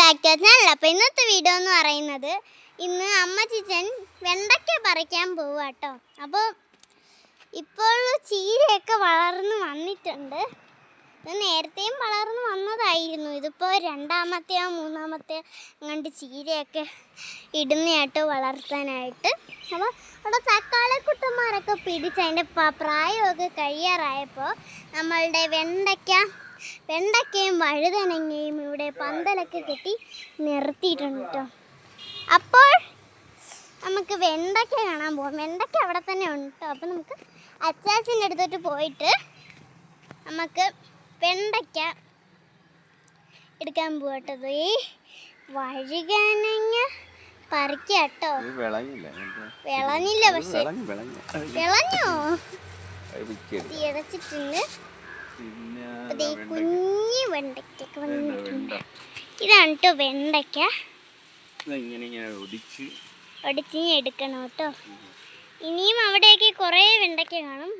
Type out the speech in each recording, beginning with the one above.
Back to channel. അപ്പോൾ ഇന്നത്തെ video എന്ന് പറയുന്നത് ഇന്ന് അമ്മച്ചിച്ചൻ വെണ്ടയ്ക്ക പറിക്കാൻ പോവുക കേട്ടോ. അപ്പോൾ ഇപ്പോൾ ചീരയൊക്കെ വളർന്ന് വന്നിട്ടുണ്ട്. ഇത് നേരത്തെയും വളർന്ന് വന്നതായിരുന്നു. ഇതിപ്പോൾ രണ്ടാമത്തെയോ മൂന്നാമത്തെയോ അങ്ങോട്ട് ചീരയൊക്കെ ഇടുന്ന കേട്ടോ വളർത്താനായിട്ട്. അപ്പോൾ അവിടെ തക്കാളിക്കുട്ടന്മാരൊക്കെ പിടിച്ച് അതിൻ്റെ പ്രായമൊക്കെ കഴിയാറായപ്പോൾ നമ്മളുടെ വെണ്ടയ്ക്കയും വഴുതനങ്ങയും ഇവിടെ പന്തലൊക്കെ കെട്ടി നിർത്തിയിട്ടുണ്ട് കേട്ടോ. അപ്പോൾ നമുക്ക് വെണ്ടയ്ക്ക കാണാൻ പോകാം. വെണ്ടയ്ക്ക അവിടെ തന്നെ ഉണ്ട് കേട്ടോ. അപ്പോൾ നമുക്ക് അച്ചാച്ചൻ്റെ അടുത്തോട്ട് പോയിട്ട് നമുക്ക് വെണ്ടയ്ക്ക എടുക്കാൻ പോകട്ടത്. ഈ വഴുതനങ്ങ പറിക്കുക കേട്ടോ. വിളഞ്ഞില്ല, പക്ഷെ വിളഞ്ഞോ ഇടച്ചിട്ടുണ്ട്. കുഞ്ഞി വെണ്ടയ്ക്കൊക്കെ വന്നിട്ടുണ്ട്. ഇതാണ് കേട്ടോ വെണ്ടയ്ക്ക. ഒടിച്ച് എടുക്കണം കേട്ടോ. ഇനിയും അവിടെയൊക്കെ കുറേ വെണ്ടയ്ക്ക കാണും.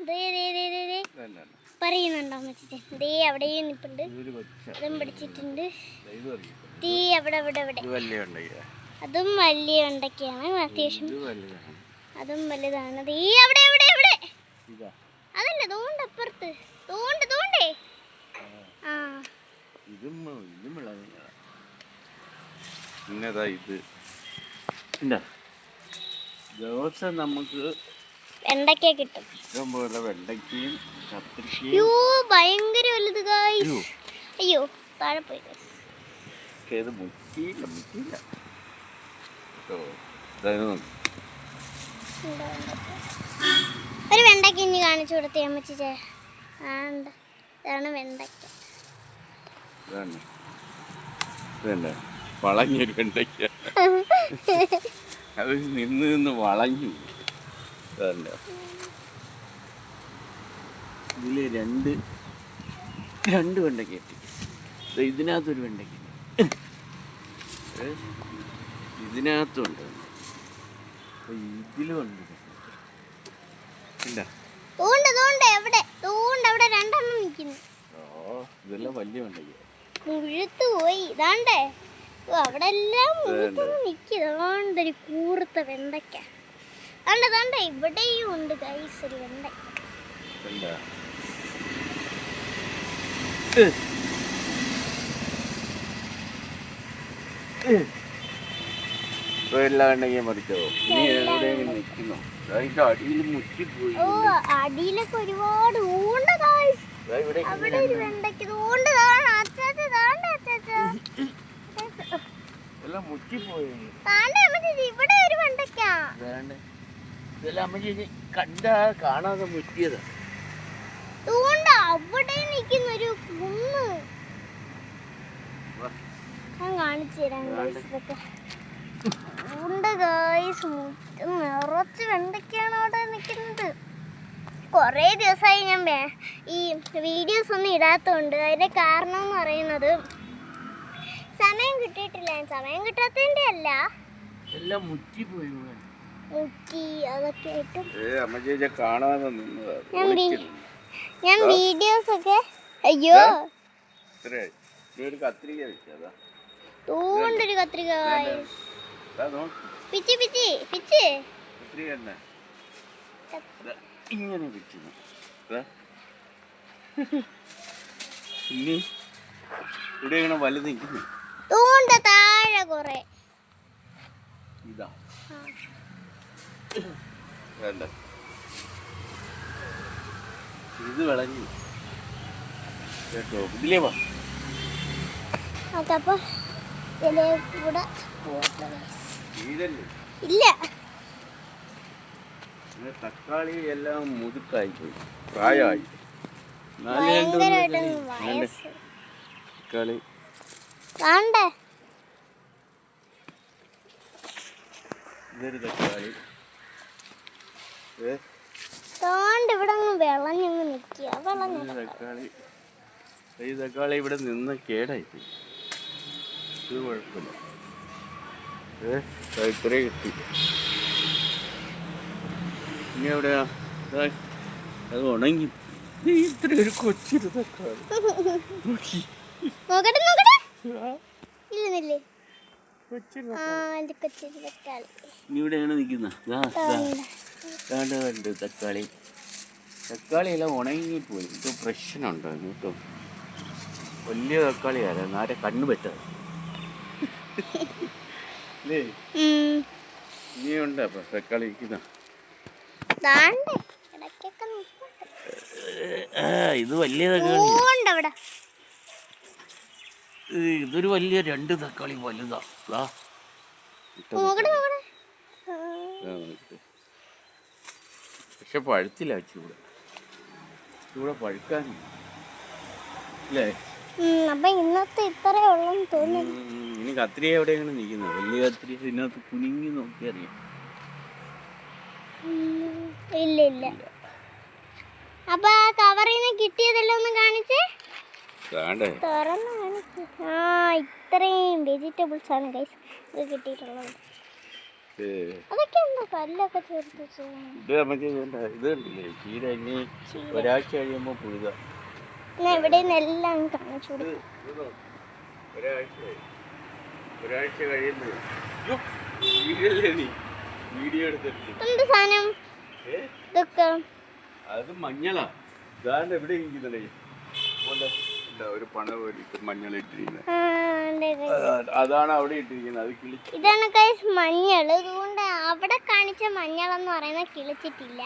പറയുന്നുണ്ടോ അമ്മച്ചി? ദേ അവിടെയും നിൽപ്പുണ്ട്. അതും പിടിച്ചിട്ടുണ്ട്. തീ അവിടെ അവിടെ അവിടെ അതും വലിയ വെണ്ടയ്ക്കയാണ്. അത്യാവശ്യം അതും വലുതാണ്. ദേ അവിടെ അവിടെ അവിടെ അതല്ല തോണ്ടപ്പുറത്ത് തോണ്ടേ. ആ ദിവസം നമുക്ക് വെണ്ടയ്ക്ക കിട്ടും. ഇഷ്ടംപോലെ വെണ്ടയ്ക്കയും കത്തിരിക്കയും. അയ്യോ ഭയങ്കര വലുത് ഗായ്സ്. അയ്യോ താഴെ പോയി. ഇത് മുക്കിയില്ല ഒരു വെണ്ടയ്ക്ക ഇനി കാണിച്ചു കൊടുത്തേ അമ്മച്ചി. ഇതാണ് വെണ്ടയ്ക്ക. വളഞ്ഞൊരു വെണ്ടയ്ക്ക. അത് നിന്ന് വളഞ്ഞു. ഇതില് രണ്ട് വെണ്ടയ്ക്ക എത്തി. ഇതിനകത്തൊരു വെണ്ടയ്ക്ക, ഇതിനകത്തുണ്ട്, ഇതിലുണ്ട്. ഇതെല്ലാം വലിയ വെണ്ടയ്ക്ക മുഴുത്തു പോയി. ഇതാണ്ടേ അവിടെ എല്ലാം നിൽക്കുന്നൊരു കൂർത്ത വെണ്ടയ്ക്ക. അതാണ്ട ഇവിടെയും ഉണ്ട് ഗൈസ് ഒരു വെണ്ടയ്ക്ക. അടിയിലൊക്കെ ഒരുപാട് ഊണ്ട ഗൈസ്. അവിടെ ഒരു വെണ്ടയ്ക്ക ഇവിടെ ഒരു വെണ്ടയ്ക്ക കാണാതെ മുറ്റിയതാ. അവിടെ നിൽക്കുന്ന ഒരു കുന്ന് ഞാൻ കാണിച്ചു തരാം. നിറച്ച് വെണ്ടയ്ക്കാണ് അവിടെ നിൽക്കുന്നത്. കുറേ ദിവസമായി ഞാൻ ഈ വീഡിയോസ് ഒന്നും ഇടാത്തതുകൊണ്ട്. അതിൻ്റെ കാരണം എന്ന് പറയുന്നത് സമയം കിട്ടിയിട്ടില്ല. സമയം കിട്ടാത്തതിൻ്റെ അല്ല, മുറ്റി അതൊക്കെ ആയിട്ടും ഞാൻ വീഡിയോസ് ഒക്കെ. അയ്യോ തൂണ്ടൊരു കത്രിക പിച്ചി പിച്ചി പിച്ചി ഇങ്ങനെ പിച്ചു. ഇനി ഇവിടെ ഇങ്ങനെ വലുത് നിൽക്കുന്നു. തൂണ്ട താഴെ കുറെ ഇതാ വേണ്ട. ഇത് വിളഞ്ഞു കേട്ടോ. ഇതിലേ വാ. അതപ്പോ ഇല്ല. തക്കാളി എല്ലാം മുതുക്കായി പോയി, പ്രായമായി. തക്കാളി ഇതൊരു തക്കാളി. ഇവിടെ വിളഞ്ഞങ്ങ് നിൽക്കുക. തക്കാളി ഈ തക്കാളി ഇവിടെ നിന്ന് കേടായി പോയി. ഇത് കുഴപ്പമില്ല. ഇത്രേ കിട്ടി. ഇനി എവിടെയാ അത് ഉണങ്ങി. ഇത്ര ഒരു കൊച്ചിരുന്നല്ലേ. ഇത് കൊച്ചു തക്കാളി. നീ ഇവിടെയാണ് നിൽക്കുന്നത്. കണ്ട് തക്കാളി. തക്കാളി എല്ലാം ഉണങ്ങിപ്പോയി. ഇത് പ്രശ്നമുണ്ടോ കേട്ടോ? വലിയ തക്കാളിയാണ്. നേരെ കണ്ണു പറ്റാതെ അല്ലേ? നീ ഉണ്ട് അപ്പൊ തക്കാളി ഇരിക്കുന്ന. ഇത് വലിയ തക്കാളി. ഇതൊരു വലിയ 2 തക്കാളി വലുതാ. പക്ഷെ പഴുത്തില്ല. ചൂടെ പഴുക്കാൻ അല്ലേ? അപ്പൊ ഇന്നത്തെ ഇത്രേ ഉള്ളെന്ന് തോന്നുന്നു. ഇനി കത്രിക എവിടെയാണ് നിൽക്കുന്നത്? വലിയ കത്രിക ഇതിനകത്ത് കുനിങ്ങി നോക്കിയറിയാം. ഇല്ല. അപ്പൊ ആ കവറിൽ നിന്ന് കിട്ടിയതെല്ലാം ഒന്ന് കാണിച്ചേ. തുറന്ന് കാണിച്ചു. ഇത്രയും വെജിറ്റബിൾസ് ആണ് ഗൈസ് ഇത് കിട്ടിയിട്ടുള്ളത്. അതൊക്കെ എന്താ കല്ലൊക്കെ ചേർത്ത് ഇത് കണ്ടില്ലേ? ചീര ഇനി ഒരാഴ്ച കഴിയുമ്പോ പുഴുക. ഇവിടെ എല്ലാം കാണിച്ചു ഒരാഴ്ച കഴിയുമ്പോ വീഡിയോ എടുത്തിട്ട് എന്ത് സാധനം ഇതൊക്കെ? അത് മഞ്ഞളാ. ഇതാണ്ട് എവിടെ ഇരിക്കുന്നേ? ഒരു പണ പോലെ മഞ്ഞൾ ഇട്ടിരിക്കുന്നത്. അതാണ് അവിടെ ഇട്ടിരിക്കുന്നത്. അത് കിളിച്ച്. ഇതാണ് ഗൈസ് മഞ്ഞൾ. ഇതുകൊണ്ട് അവിടെ കാണിച്ച മഞ്ഞൾ എന്ന് പറയുന്നത് കിളിച്ചിട്ടില്ല.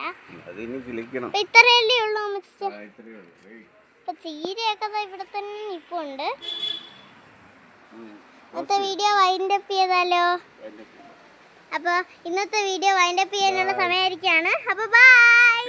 അതിന് കിളിക്കണം. ഇത്രയല്ലേ ഉള്ളൂ അമ്മച്ചി. ഇപ്പൊ ചീരയൊക്കെ ഇവിടെ തന്നെ ഇപ്പുണ്ട്. ഇന്നത്തെ വീഡിയോ വൈൻഡപ്പ് ചെയ്താലോ? അപ്പൊ ഇന്നത്തെ വീഡിയോ വൈൻഡപ്പ് ചെയ്യാനുള്ള സമയമായിരിക്കാണ്. അപ്പൊ ബൈ.